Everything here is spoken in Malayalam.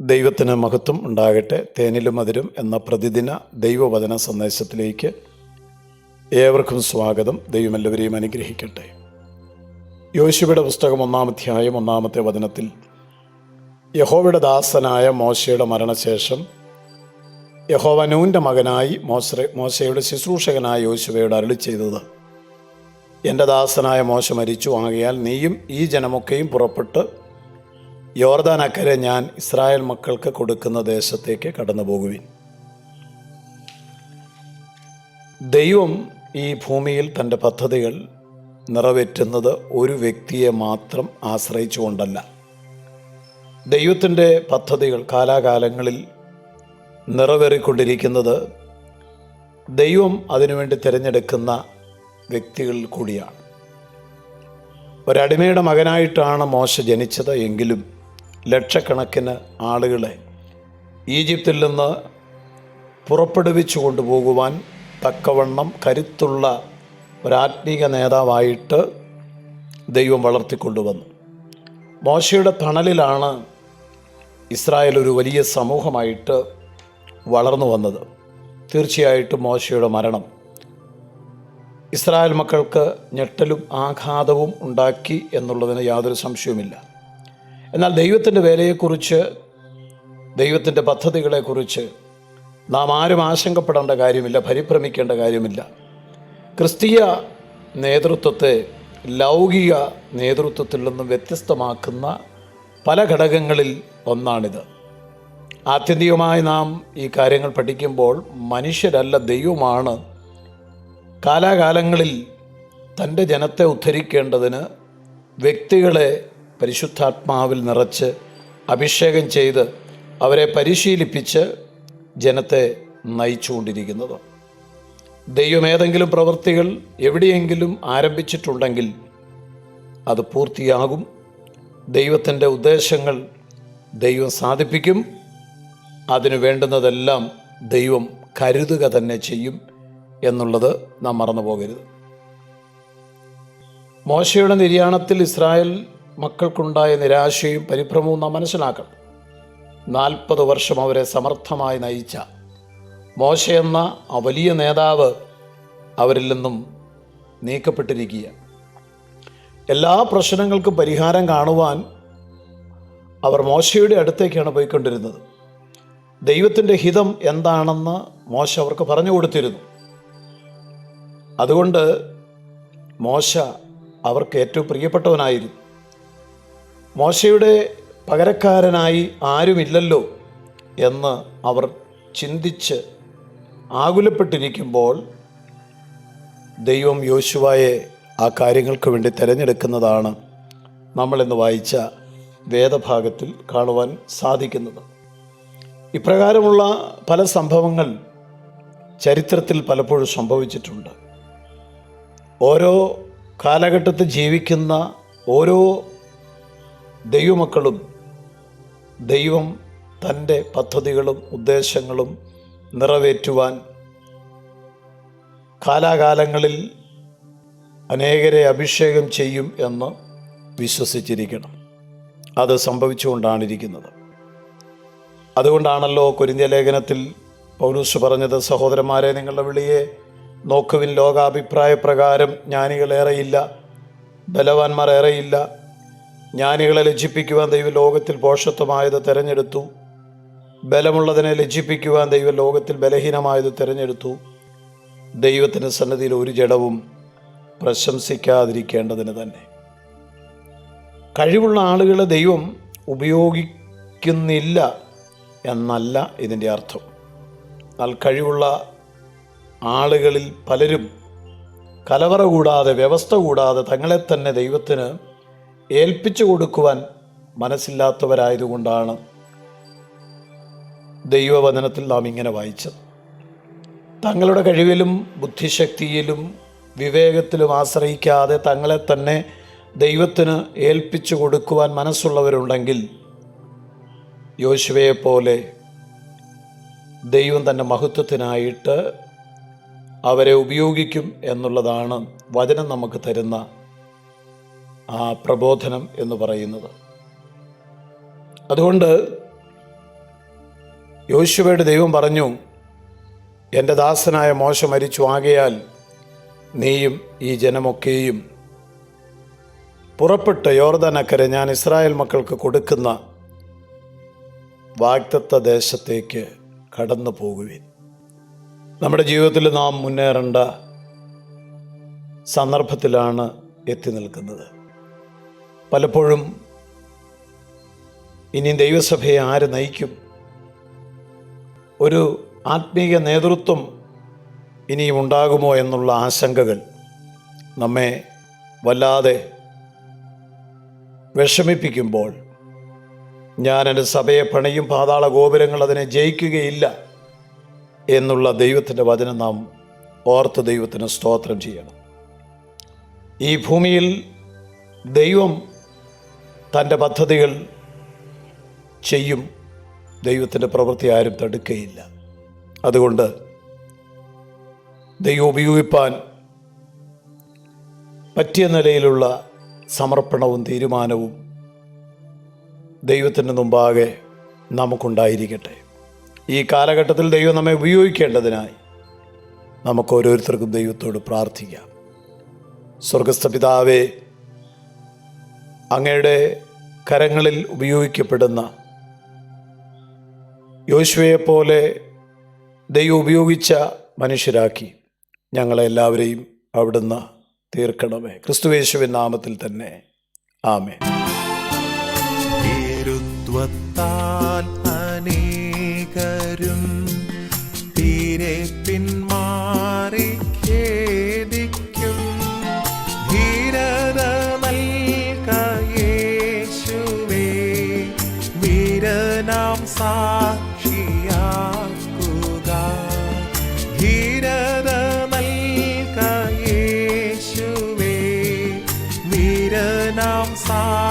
ദൈവത്തിന് മഹത്വം ഉണ്ടാകട്ടെ. തേനിലും മധുരം എന്ന പ്രതിദിന ദൈവവചന സന്ദേശത്തിലേക്ക് ഏവർക്കും സ്വാഗതം. ദൈവം എല്ലാവരെയും അനുഗ്രഹിക്കട്ടെ. യോശുവയുടെ പുസ്തകം 1-ാം അധ്യായം 1-ാമത്തെ വചനത്തിൽ യഹോവയുടെ ദാസനായ മോശയുടെ മരണശേഷം യഹോവ നൂൻ്റെ മകനായി മോശയുടെ ശുശ്രൂഷകനായ യോശുവയോട് അരുളി ചെയ്തത്, എൻ്റെ ദാസനായ മോശ മരിച്ചു, ആകയാൽ നീയും ഈ ജനമൊക്കെയും പുറപ്പെട്ട് യോർദാൻ അക്കരെ ഞാൻ ഇസ്രായേൽ മക്കൾക്ക് കൊടുക്കുന്ന ദേശത്തേക്ക് കടന്നു പോകുവിൻ. ദൈവം ഈ ഭൂമിയിൽ തൻ്റെ പദ്ധതികൾ നിറവേറ്റുന്നത് ഒരു വ്യക്തിയെ മാത്രം ആശ്രയിച്ചുകൊണ്ടല്ല. ദൈവത്തിൻ്റെ പദ്ധതികൾ കാലാകാലങ്ങളിൽ നിറവേറിക്കൊണ്ടിരിക്കുന്നത് ദൈവം അതിനുവേണ്ടി തിരഞ്ഞെടുക്കുന്ന വ്യക്തികളിൽ കൂടിയാണ്. ഒരടിമയുടെ മകനായിട്ടാണ് മോശ ജനിച്ചത് എങ്കിലും ലക്ഷക്കണക്കിന് ആളുകളെ ഈജിപ്തിൽ നിന്ന് പുറപ്പെടുവിച്ചു കൊണ്ടുപോകുവാൻ തക്കവണ്ണം കരുത്തുള്ള ഒരാത്മീക നേതാവായിട്ട് ദൈവം വളർത്തിക്കൊണ്ടുവന്നു. മോശയുടെ തണലിലാണ് ഇസ്രായേൽ ഒരു വലിയ സമൂഹമായിട്ട് വളർന്നു വന്നത്. തീർച്ചയായിട്ടും മോശയുടെ മരണം ഇസ്രായേൽ മക്കൾക്ക് ഞെട്ടലും ആഘാതവും ഉണ്ടാക്കി എന്നുള്ളതിന് യാതൊരു സംശയവുമില്ല. എന്നാൽ ദൈവത്തിൻ്റെ വേലയെക്കുറിച്ച്, ദൈവത്തിൻ്റെ പദ്ധതികളെക്കുറിച്ച് നാം ആരും ആശങ്കപ്പെടേണ്ട കാര്യമില്ല, പരിഭ്രമിക്കേണ്ട കാര്യമില്ല. ക്രിസ്തീയ നേതൃത്വത്തെ ലൗകിക നേതൃത്വത്തിൽ നിന്നും വ്യത്യസ്തമാക്കുന്ന പല ഘടകങ്ങളിൽ ഒന്നാണിത്. ആത്യന്തികമായി നാം ഈ കാര്യങ്ങൾ പഠിക്കുമ്പോൾ മനുഷ്യരല്ല, ദൈവമാണ് കാലാകാലങ്ങളിൽ തൻ്റെ ജനത്തെ ഉദ്ധരിക്കേണ്ടതിന് വ്യക്തികളെ പരിശുദ്ധാത്മാവിൽ നിറച്ച് അഭിഷേകം ചെയ്ത് അവരെ പരിശീലിപ്പിച്ച് ജനത്തെ നയിച്ചുകൊണ്ടിരിക്കുന്നത്. ദൈവം ഏതെങ്കിലും പ്രവൃത്തികൾ എവിടെയെങ്കിലും ആരംഭിച്ചിട്ടുണ്ടെങ്കിൽ അത് പൂർത്തിയാകും. ദൈവത്തിൻ്റെ ഉദ്ദേശങ്ങൾ ദൈവം സാധിപ്പിക്കും. അതിനു വേണ്ടുന്നതെല്ലാം ദൈവം കരുതുക തന്നെ ചെയ്യും എന്നുള്ളത് നാം മറന്നു പോകരുത്. മോശയുടെ നിര്യാണത്തിൽ ഇസ്രായേൽ മക്കൾക്കുണ്ടായ നിരാശയും പരിഭ്രമവും നാം മനസ്സിലാക്കണം. 40 വർഷം അവരെ സമർത്ഥമായി നയിച്ച മോശ എന്ന ആ വലിയ നേതാവ് അവരിൽ നിന്നും നീക്കപ്പെട്ടിരിക്കുക. എല്ലാ പ്രശ്നങ്ങൾക്കും പരിഹാരം കാണുവാൻ അവർ മോശയുടെ അടുത്തേക്കാണ് പോയിക്കൊണ്ടിരുന്നത്. ദൈവത്തിൻ്റെ ഹിതം എന്താണെന്ന് മോശ അവർക്ക് പറഞ്ഞു കൊടുത്തിരുന്നു. അതുകൊണ്ട് മോശ അവർക്ക് ഏറ്റവും പ്രിയപ്പെട്ടവനായിരുന്നു. മോശയുടെ പകരക്കാരനായി ആരുമില്ലല്ലോ എന്ന് അവർ ചിന്തിച്ച് ആകുലപ്പെട്ടിരിക്കുമ്പോൾ ദൈവം യോശുവയെ ആ കാര്യങ്ങൾക്ക് വേണ്ടി തിരഞ്ഞെടുക്കുന്നതാണ് നമ്മളിന്ന് വായിച്ച വേദഭാഗത്തിൽ കാണുവാൻ സാധിക്കുന്നത്. ഇപ്രകാരമുള്ള പല സംഭവങ്ങൾ ചരിത്രത്തിൽ പലപ്പോഴും സംഭവിച്ചിട്ടുണ്ട്. ഓരോ കാലഘട്ടത്തിൽ ജീവിക്കുന്ന ഓരോ ദൈവമക്കളും ദൈവം തൻ്റെ പദ്ധതികളും ഉദ്ദേശങ്ങളും നിറവേറ്റുവാൻ കാലാകാലങ്ങളിൽ അനേകരെ അഭിഷേകം ചെയ്യും എന്ന് വിശ്വസിച്ചിരിക്കണം. അത് സംഭവിച്ചുകൊണ്ടാണിരിക്കുന്നത്. അതുകൊണ്ടാണല്ലോ കൊരിന്ത്യ ലേഖനത്തിൽ പൗലോസ് പറഞ്ഞത്, സഹോദരന്മാരെ, നിങ്ങളുടെ വിളിയെ നോക്കുവിൻ. ലോകാഭിപ്രായ പ്രകാരം ജ്ഞാനികളേറെയില്ല, ബലവാന്മാർ ഏറെയില്ല. ജ്ഞാനികളെ ലജ്ജിപ്പിക്കുവാൻ ദൈവം ലോകത്തിൽ ഭോഷത്വമായത് തിരഞ്ഞെടുത്തു. ബലമുള്ളതിനെ ലജ്ജിപ്പിക്കുവാൻ ദൈവം ലോകത്തിൽ ബലഹീനമായത് തിരഞ്ഞെടുത്തു. ദൈവത്തിൻ്റെ സന്നിധിയിൽ ഒരു ജഡവും പ്രശംസിക്കാതിരിക്കേണ്ടതിന് തന്നെ. കഴിവുള്ള ആളുകളെ ദൈവം ഉപയോഗിക്കുന്നില്ല എന്നല്ല ഇതിൻ്റെ അർത്ഥം. എന്നാൽ കഴിവുള്ള ആളുകളിൽ പലരും കലവറ കൂടാതെ, വ്യവസ്ഥ കൂടാതെ തങ്ങളെ തന്നെ ദൈവത്തിന് ഏൽപ്പിച്ചു കൊടുക്കുവാൻ മനസ്സില്ലാത്തവരായതുകൊണ്ടാണ് ദൈവവചനത്തിൽ നാം ഇങ്ങനെ വായിച്ചത്. തങ്ങളുടെ കഴിവിലും ബുദ്ധിശക്തിയിലും വിവേകത്തിലും ആശ്രയിക്കാതെ തങ്ങളെ തന്നെ ദൈവത്തിന് ഏൽപ്പിച്ചു കൊടുക്കുവാൻ മനസ്സുള്ളവരുണ്ടെങ്കിൽ യോശുവയെപ്പോലെ ദൈവം തൻ്റെ മഹത്വത്തിനായിട്ട് അവരെ ഉപയോഗിക്കും എന്നുള്ളതാണ് വചനം നമുക്ക് തരുന്ന ആ പ്രബോധനം എന്ന് പറയുന്നത്. അതുകൊണ്ട് യോശുവയുടെ ദൈവം പറഞ്ഞു, എൻ്റെ ദാസനായ മോശ മരിച്ചു, ആകയാൽ നീയും ഈ ജനമൊക്കെയും പുറപ്പെട്ട് യോർദാനക്കരെ ഞാൻ ഇസ്രായേൽ മക്കൾക്ക് കൊടുക്കുന്ന വാഗ്ദത്ത ദേശത്തേക്ക് കടന്നു പോകുവിൻ. നമ്മുടെ ജീവിതത്തിൽ നാം മുന്നേറേണ്ട സന്ദർഭത്തിലാണ് എത്തി നിൽക്കുന്നത്. പലപ്പോഴും ഇനി ദൈവസഭയെ ആര് നയിക്കും? ഒരു ആത്മീയ നേതൃത്വം ഇനിയും ഉണ്ടാകുമോ എന്നുള്ള ആശങ്കകൾ നമ്മെ വല്ലാതെ വിഷമിപ്പിക്കുമ്പോൾ, ഞാൻ എൻ്റെ സഭയെ പണിയും, പാതാള ഗോപുരങ്ങൾ അതിനെ ജയിക്കുകയില്ല എന്നുള്ള ദൈവത്തിൻ്റെ വചനം നാം ഓർത്ത് ദൈവത്തിന് സ്തോത്രം ചെയ്യണം. ഈ ഭൂമിയിൽ ദൈവം തൻ്റെ പദ്ധതികൾ ചെയ്യും. ദൈവത്തിൻ്റെ പ്രവൃത്തി ആരും തടുക്കുകയില്ല. അതുകൊണ്ട് ദൈവം ഉപയോഗിപ്പാൻ പറ്റിയ നിലയിലുള്ള സമർപ്പണവും തീരുമാനവും ദൈവത്തിൻ്റെ മുമ്പാകെ നമുക്കുണ്ടായിരിക്കട്ടെ. ഈ കാലഘട്ടത്തിൽ ദൈവം നമ്മെ ഉപയോഗിക്കേണ്ടതിനായി നമുക്ക് ഓരോരുത്തർക്കും ദൈവത്തോട് പ്രാർത്ഥിക്കാം. സ്വർഗസ്ഥ പിതാവേ, അങ്ങയുടെ കരങ്ങളിൽ ഉപയോഗിക്കപ്പെടുന്ന യോശുവയെപ്പോലെ ദൈവം ഉപയോഗിച്ച മനുഷ്യരാക്കി ഞങ്ങളെല്ലാവരെയും അവിടുന്ന് തീർക്കണമേ. ക്രിസ്തുയേശുവിൻ നാമത്തിൽ തന്നെ ആമേൻ. അനേകരും തീരെ പിന്മാറി ഖേദിക്കും. ധീരത നൽക യേശുവേ, വീരനാം സാക്ഷിയാക്കുക. ധീരത നൽക യേശുവേ, വീരനാം സാക്ഷിയാക്കുക.